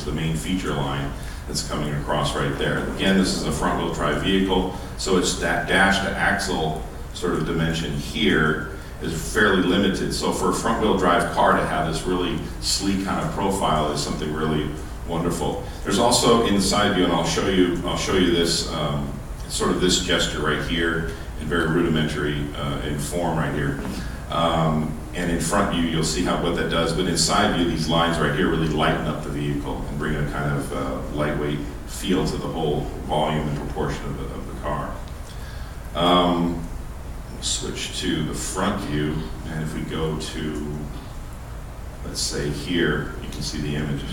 the main feature line that's coming across right there. Again, this is a front-wheel drive vehicle, so it's that dash to axle sort of dimension here is fairly limited. So for a front-wheel drive car to have this really sleek kind of profile is something really wonderful. There's also in the side view, and I'll show you this, sort of this gesture right here, in very rudimentary in form right here. And in front view, you'll see what that does, but in side view, these lines right here really lighten up the vehicle and bring a kind of lightweight feel to the whole volume and proportion of the car. We'll switch to the front view, and if we go to, let's say here, you can see the images.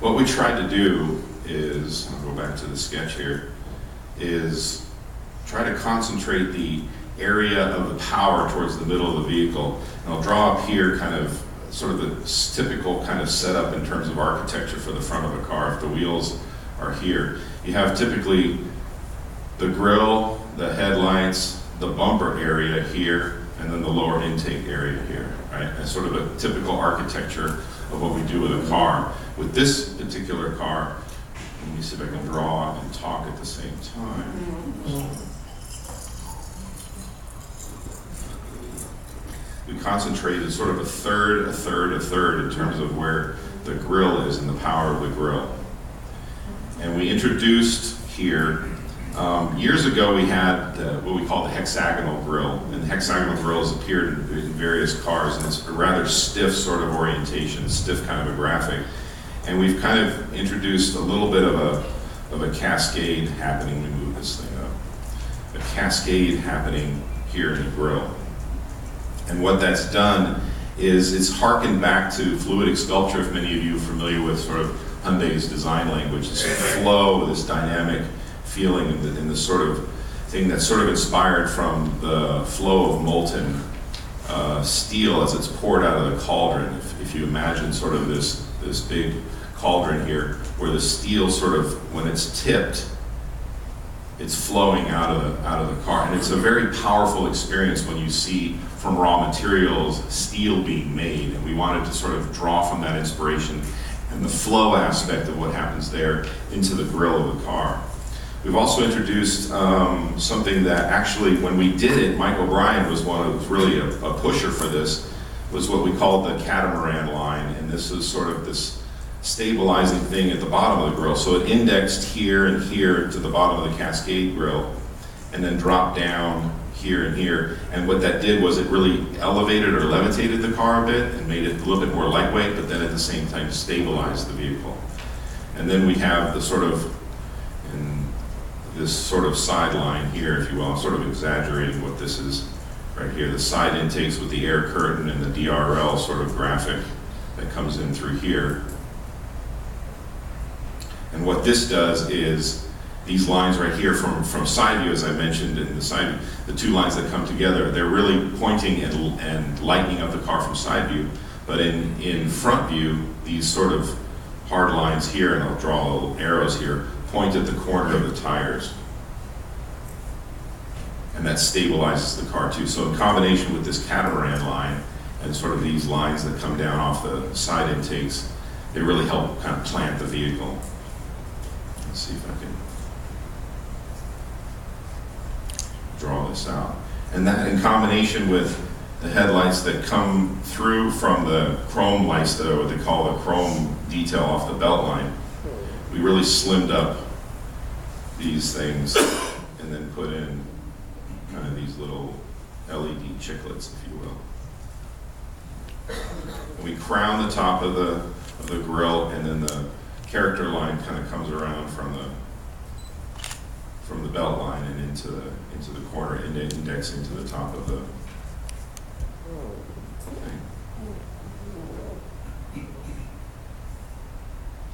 What we tried to do is, I'll go back to the sketch here, is try to concentrate the area of the power towards the middle of the vehicle. And I'll draw up here kind of sort of the typical kind of setup in terms of architecture for the front of a car. If the wheels are here, you have typically the grille, the headlights, the bumper area here, and then the lower intake area here, right? That's sort of a typical architecture of what we do with a car. With this particular car, let me see if I can draw and talk at the same time. We concentrated sort of a third in terms of where the grille is and the power of the grille. And we introduced here, years ago we had what we call the hexagonal grille. And the hexagonal grille has appeared in various cars, and it's a rather stiff sort of orientation, stiff kind of a graphic. And we've kind of introduced a little bit of a cascade happening. Let me move this thing up. A cascade happening here in the grille. And what that's done is it's harkened back to fluidic sculpture, if many of you are familiar with sort of Hyundai's design language, this flow, this dynamic feeling, and this sort of thing that's sort of inspired from the flow of molten steel as it's poured out of the cauldron. If you imagine sort of this big cauldron here, where the steel sort of, when it's tipped, it's flowing out of the car. And it's a very powerful experience when you see from raw materials steel being made. And we wanted to sort of draw from that inspiration and the flow aspect of what happens there into the grille of the car. We've also introduced something that actually, when we did it, Mike O'Brien was really a pusher for this, was what we called the catamaran line. And this is sort of this stabilizing thing at the bottom of the grille. So it indexed here and here to the bottom of the cascade grille, and then dropped down here and here. And what that did was it really elevated or levitated the car a bit and made it a little bit more lightweight, but then at the same time stabilized the vehicle. And then we have the sort of, this sort of sideline here, if you will. I'm sort of exaggerating what this is right here. The side intakes with the air curtain and the DRL sort of graphic that comes in through here. And what this does is these lines right here from side view, as I mentioned in the side view, the two lines that come together, they're really pointing and lightening up the car from side view. But in front view, these sort of hard lines here, and I'll draw little arrows here, point at the corner of the tires. And that stabilizes the car too. So in combination with this catamaran line and sort of these lines that come down off the side intakes, they really help kind of plant the vehicle. Let's see if I can draw this out. And that in combination with the headlights that come through from the chrome lights, what they call the chrome detail off the belt line, we really slimmed up these things and then put in kind of these little LED chiclets, if you will. And we crown the top of the grille, and then the character line kind of comes around from the belt line and into the corner, indexing to the top of the thing.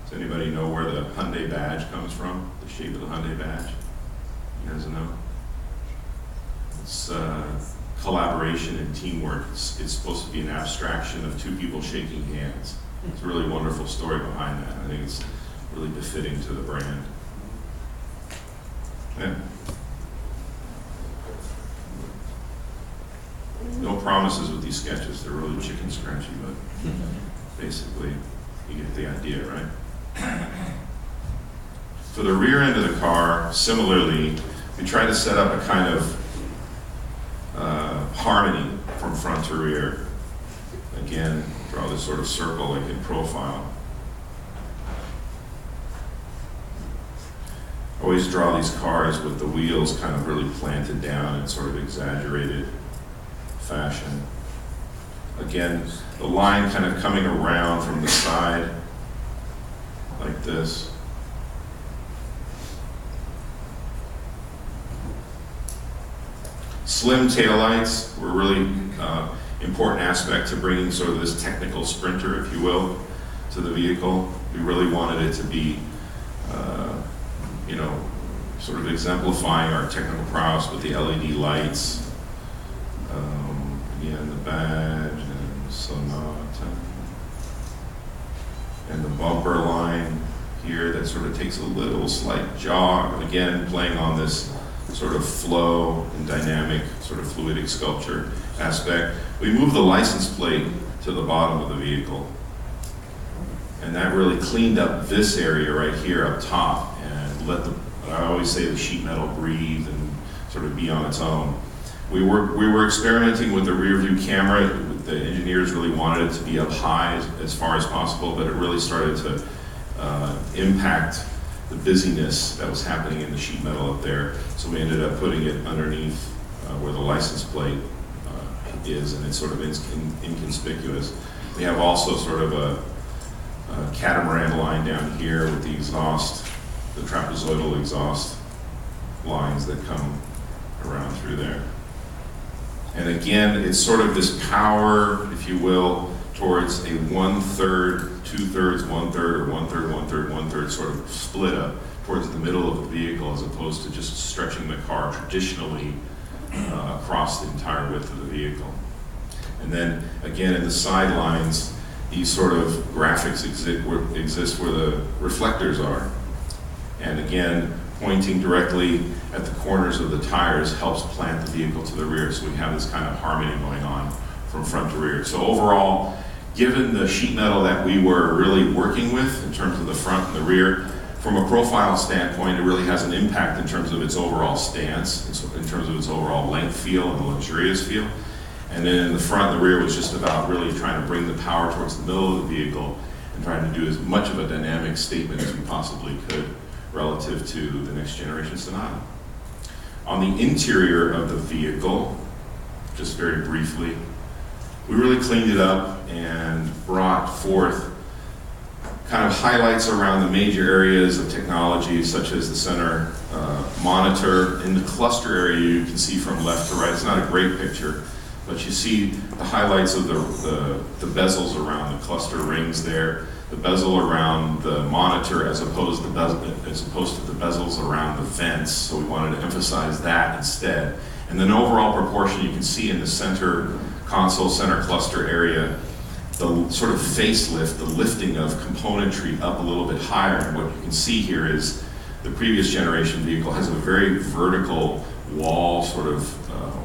Does anybody know where the Hyundai badge comes from? The shape of the Hyundai badge? You guys know? It's collaboration and teamwork. It's supposed to be an abstraction of two people shaking hands. It's a really wonderful story behind that. I think it's really befitting to the brand. Yeah. No promises with these sketches. They're really chicken scratchy, but basically You get the idea, right? For the rear end of the car, similarly, we try to set up a kind of harmony from front to rear. Again, draw this sort of circle like in profile. Always draw these cars with the wheels kind of really planted down in sort of exaggerated fashion. Again, the line kind of coming around from the side like this. Slim taillights were really important aspect to bringing sort of this technical sprinter, if you will, to the vehicle. We really wanted it to be, sort of exemplifying our technical prowess with the LED lights. Again, the badge and Sonata. And the bumper line here that sort of takes a little slight jog, again, playing on this sort of flow and dynamic, sort of fluidic sculpture aspect. We moved the license plate to the bottom of the vehicle. And that really cleaned up this area right here up top and let I always say the sheet metal breathe and sort of be on its own. We were experimenting with the rear view camera. The engineers really wanted it to be up high as far as possible, but it really started to impact the busyness that was happening in the sheet metal up there. So we ended up putting it underneath where the license plate is, and it's sort of inconspicuous. We have also sort of a catamaran line down here with the exhaust, the trapezoidal exhaust lines that come around through there. And again, it's sort of this power, if you will, towards a 1/3, 2/3, 1/3, or 1/3, 1/3, 1/3 sort of split up towards the middle of the vehicle, as opposed to just stretching the car traditionally across the entire width of the vehicle. And then again, in the side lines, these sort of graphics exist where the reflectors are. And again, pointing directly at the corners of the tires helps plant the vehicle to the rear, so we have this kind of harmony going on from front to rear. So overall, given the sheet metal that we were really working with in terms of the front and the rear, from a profile standpoint, it really has an impact in terms of its overall stance, in terms of its overall length feel and the luxurious feel. And then in the front and the rear was just about really trying to bring the power towards the middle of the vehicle and trying to do as much of a dynamic statement as we possibly could relative to the next generation Sonata. On the interior of the vehicle, just very briefly, we really cleaned it up and brought forth kind of highlights around the major areas of technology, such as the center monitor. In the cluster area, you can see from left to right, it's not a great picture, but you see the highlights of the bezels around the cluster rings there, the bezel around the monitor as opposed to the bezels around the vents, so we wanted to emphasize that instead. And then overall proportion, you can see in the center console, center cluster area, the sort of facelift, the lifting of componentry up a little bit higher. And what you can see here is the previous generation vehicle has a very vertical wall sort of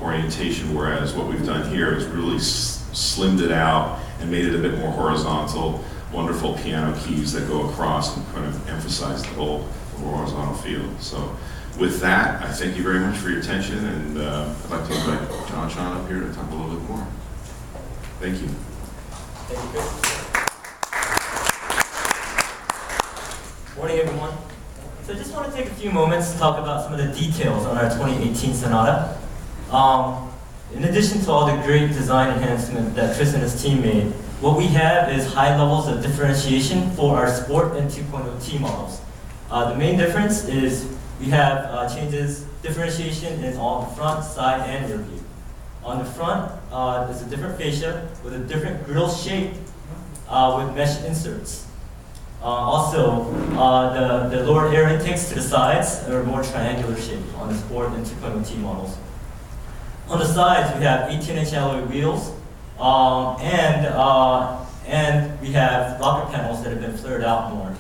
orientation, whereas what we've done here is really slimmed it out and made it a bit more horizontal. Wonderful piano keys that go across and kind of emphasize the whole horizontal feel. So with that, I thank you very much for your attention, and I'd like to invite Jolla2 up here to talk a little bit more. Thank you. Thank you, Chris. Morning, everyone. So I just want to take a few moments to talk about some of the details on our 2018 Sonata. In addition to all the great design enhancement that Chris and his team made, what we have is high levels of differentiation for our Sport and 2.0T models. The main difference is we have differentiation in all the front, side, and rear view. On the front, there's a different fascia with a different grille shape with mesh inserts. Also, the lower air intakes to the sides are more triangular shape on the Sport and 2.0T models. On the sides, we have 18-inch alloy wheels, and we have rocker panels that have been flared out more.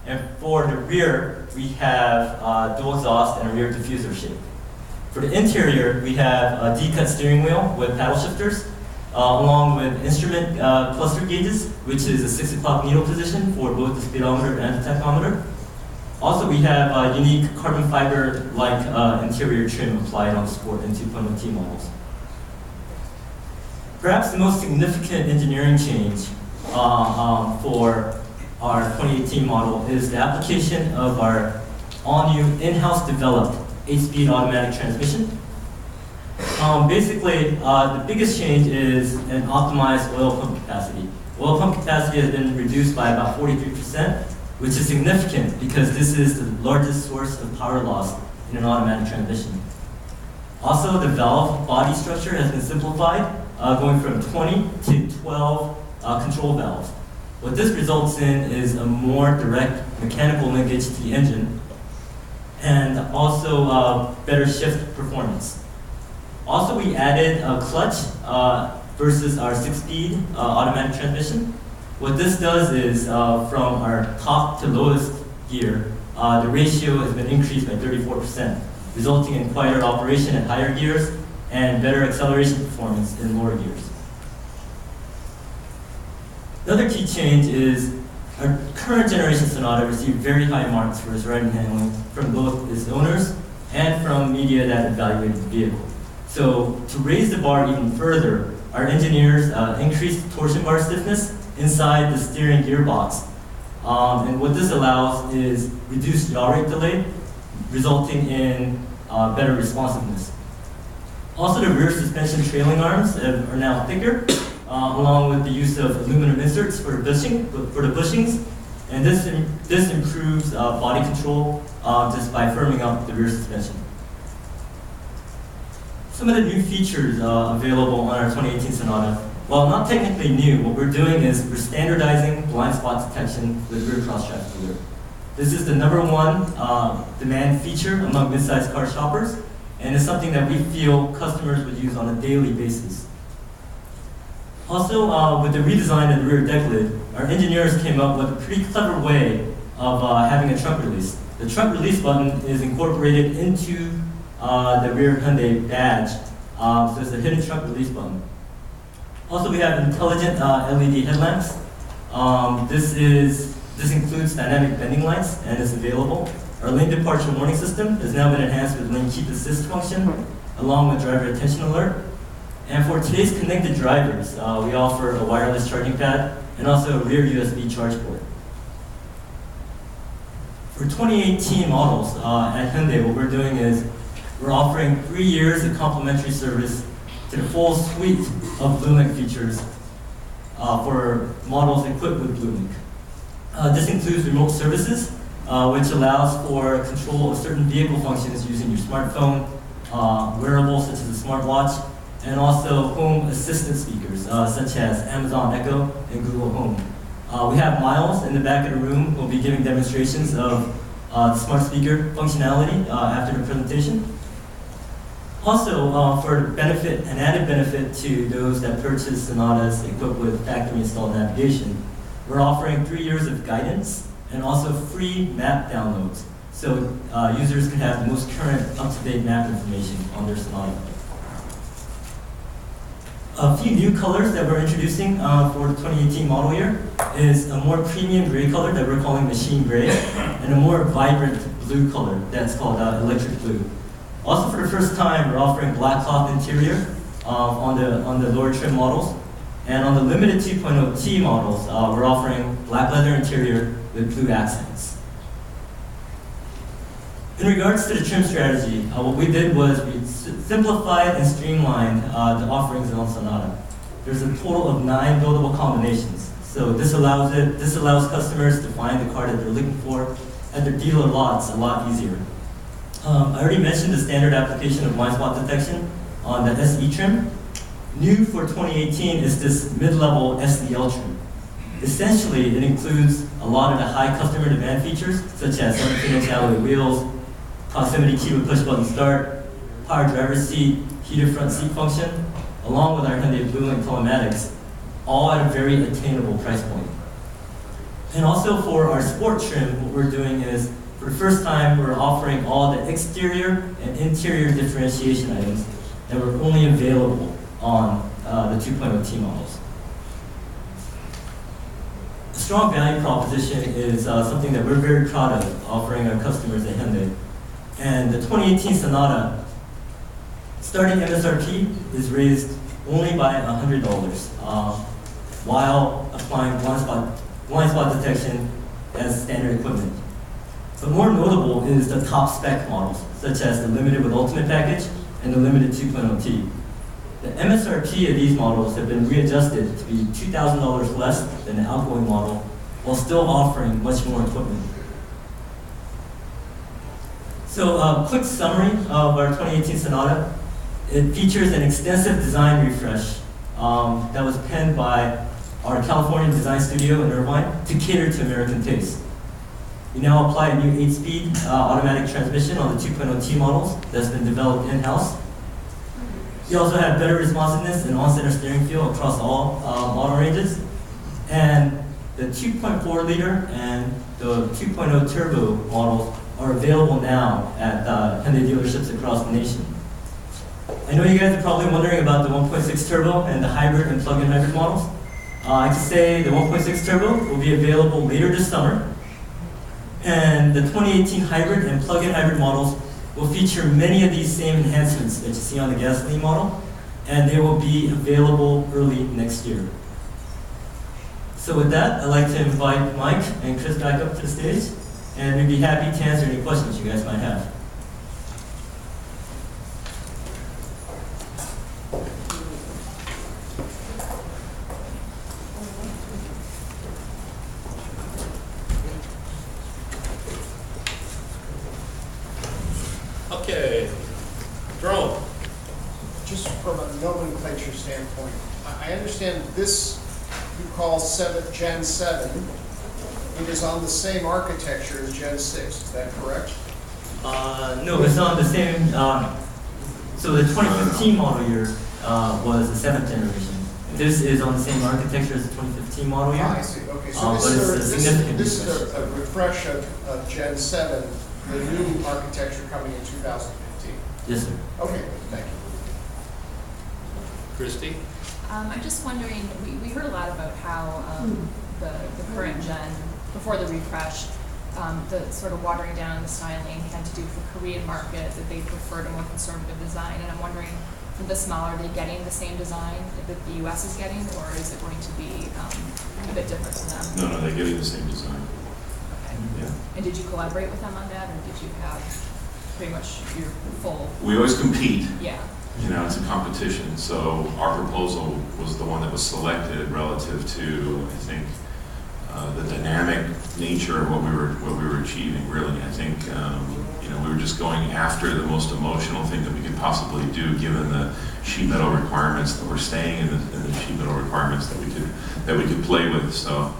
And for the rear, we have dual exhaust and a rear diffuser shape. For the interior, we have a D-cut steering wheel with paddle shifters, along with instrument cluster gauges, which is a 6 o'clock needle position for both the speedometer and the tachometer. Also, we have unique carbon fiber-like interior trim applied on Sport and 2.0T models. Perhaps the most significant engineering change for our 2018 model is the application of our all-new in-house developed 8-speed automatic transmission. Basically, the biggest change is an optimized oil pump capacity. Oil pump capacity has been reduced by about 43%, which is significant because this is the largest source of power loss in an automatic transmission. Also, the valve body structure has been simplified, going from 20 to 12 control valves. What this results in is a more direct mechanical linkage to the engine, and also better shift performance. Also, we added a clutch versus our 6-speed automatic transmission. What this does is, from our top to lowest gear, the ratio has been increased by 34%, resulting in quieter operation at higher gears and better acceleration performance in lower gears. Another key change is our current generation Sonata received very high marks for its riding handling from both its owners and from media that evaluated the vehicle. So to raise the bar even further, our engineers increased torsion bar stiffness inside the steering gearbox. And what this allows is reduced yaw rate delay, resulting in better responsiveness. Also, the rear suspension trailing arms are now thicker, along with the use of aluminum inserts for the bushings. And this improves body control just by firming up the rear suspension. Some of the new features available on our 2018 Sonata, while not technically new, what we're doing is we're standardizing blind spot detection with rear cross-shaft cooler. This is the #1 demand feature among mid-sized car shoppers, and it's something that we feel customers would use on a daily basis. Also, with the redesign of the rear deck lid, our engineers came up with a pretty clever way of having a trunk release. The trunk release button is incorporated into the rear Hyundai badge, so it's a hidden trunk release button. Also, we have intelligent LED headlamps. This includes dynamic bending lights and is available. Our lane departure warning system has now been enhanced with lane keep assist function, along with driver attention alert. And for today's connected drivers, we offer a wireless charging pad and also a rear USB charge port. For 2018 models at Hyundai, what we're doing is we're offering 3 years of complimentary service to the full suite of BlueLink features for models equipped with BlueLink. This includes remote services, which allows for control of certain vehicle functions using your smartphone, wearables such as a smartwatch, and also home assistant speakers such as Amazon Echo and Google Home. We have Miles in the back of the room who will be giving demonstrations of the smart speaker functionality after the presentation. Also, for an added benefit to those that purchase Sonatas equipped with factory installed navigation, we're offering 3 years of guidance and also free map downloads, so users can have the most current up-to-date map information on their Sonata. A few new colors that we're introducing for the 2018 model year is a more premium gray color that we're calling machine gray, and a more vibrant blue color that's called electric blue. Also, for the first time, we're offering black cloth interior on the lower trim models, and on the limited 2.0T models, we're offering black leather interior with blue accents. In regards to the trim strategy, what we did was we simplified and streamlined the offerings on Sonata. There's a total of 9 buildable combinations. So this allows customers to find the car that they're looking for at their dealer lots a lot easier. I already mentioned the standard application of blind spot detection on the SE trim. New for 2018 is this mid-level SEL trim. Essentially, it includes a lot of the high customer demand features, such as 17-inch alloy wheels, proximity key with push button start, power driver's seat, heated front seat function, along with our Hyundai BlueLink telematics, all at a very attainable price point. And also for our sport trim, what we're doing is, for the first time, we're offering all the exterior and interior differentiation items that were only available on the 2.0T models. A strong value proposition is something that we're very proud of offering our customers at Hyundai. And the 2018 Sonata, starting MSRP is raised only by $100 while applying blind spot detection as standard equipment. But more notable is the top spec models, such as the Limited with Ultimate package and the Limited 2.0T. The MSRP of these models have been readjusted to be $2,000 less than the outgoing model, while still offering much more equipment. So a quick summary of our 2018 Sonata. It features an extensive design refresh that was penned by our California design studio in Irvine to cater to American taste. We now apply a new 8-speed automatic transmission on the 2.0T models that's been developed in-house. We also have better responsiveness and on-center steering feel across all model ranges. And the 2.4 liter and the 2.0 turbo models are available now at Hyundai dealerships across the nation. I know you guys are probably wondering about the 1.6 turbo and the hybrid and plug-in hybrid models. I can say the 1.6 turbo will be available later this summer. And the 2018 hybrid and plug-in hybrid models will feature many of these same enhancements that you see on the gasoline model, and they will be available early next year. So with that, I'd like to invite Mike and Chris back up to the stage, and we'd be happy to answer any questions you guys might have. Okay, Jerome. Just from a nomenclature standpoint, I understand this you call Gen 7. It is on the same architecture as Gen 6, is that correct? No, it's on the same. So the 2015 model year was the 7th generation. This is on the same architecture as the 2015 model year. I see. Okay, so but it's a significant this refresh. is a refresh of Gen 7, the new architecture coming in 2015. Yes, sir. Okay, thank you. Christy? I'm just wondering, we heard a lot about how the current gen, before the refresh, the sort of watering down the styling had to do with the Korean market, that they preferred a more conservative design. And I'm wondering, for this model, are they getting the same design that the US is getting, or is it going to be a bit different from them? No, they're getting the same design. Okay. Yeah. And did you collaborate with them on that, or did you have pretty much your full? We always compete. Yeah. You know, it's a competition. So our proposal was the one that was selected relative to, I think, the dynamic nature of what we were achieving. Really, I think you know, we were just going after the most emotional thing that we could possibly do, given the sheet metal requirements that were staying in the sheet metal requirements that we could play with. So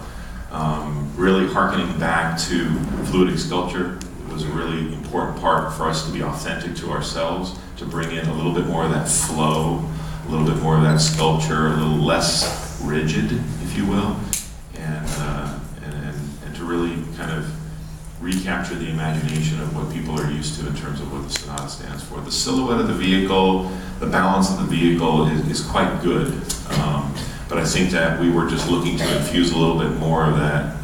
really harkening back to fluidic sculpture was a really important part for us to be authentic to ourselves, to bring in a little bit more of that flow, a little bit more of that sculpture, a little less rigid, if you will, and to really kind of recapture the imagination of what people are used to in terms of what the Sonata stands for. The silhouette of the vehicle, the balance of the vehicle is quite good, but I think that we were just looking to infuse a little bit more of that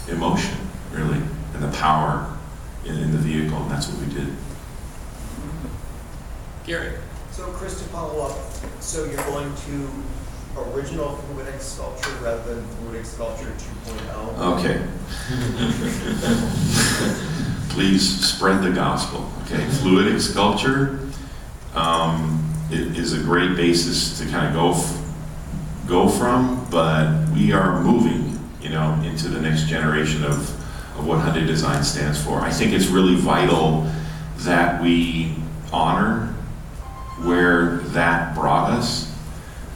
emotion, really, and the power in the vehicle, and that's what we did. Gary? So Chris, to follow up, so you're going to original fluidic sculpture rather than fluidic sculpture 2.0? Okay. Please spread the gospel. Okay, fluidic sculpture it is a great basis to kind of go from, but we are moving, you know, into the next generation of what Hyundai Design stands for. I think it's really vital that we honor where that brought us,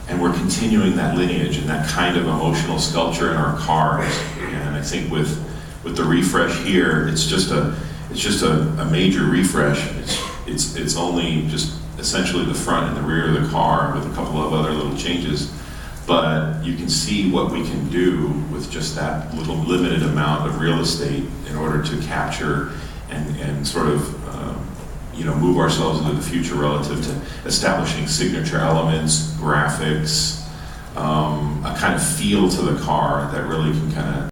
and we're continuing that lineage and that kind of emotional sculpture in our cars. And I think with the refresh here, it's just a major refresh. It's only just essentially the front and the rear of the car with a couple of other little changes. But you can see what we can do with just that little limited amount of real estate in order to capture and sort of move ourselves into the future relative to establishing signature elements, graphics, a kind of feel to the car that really can kind of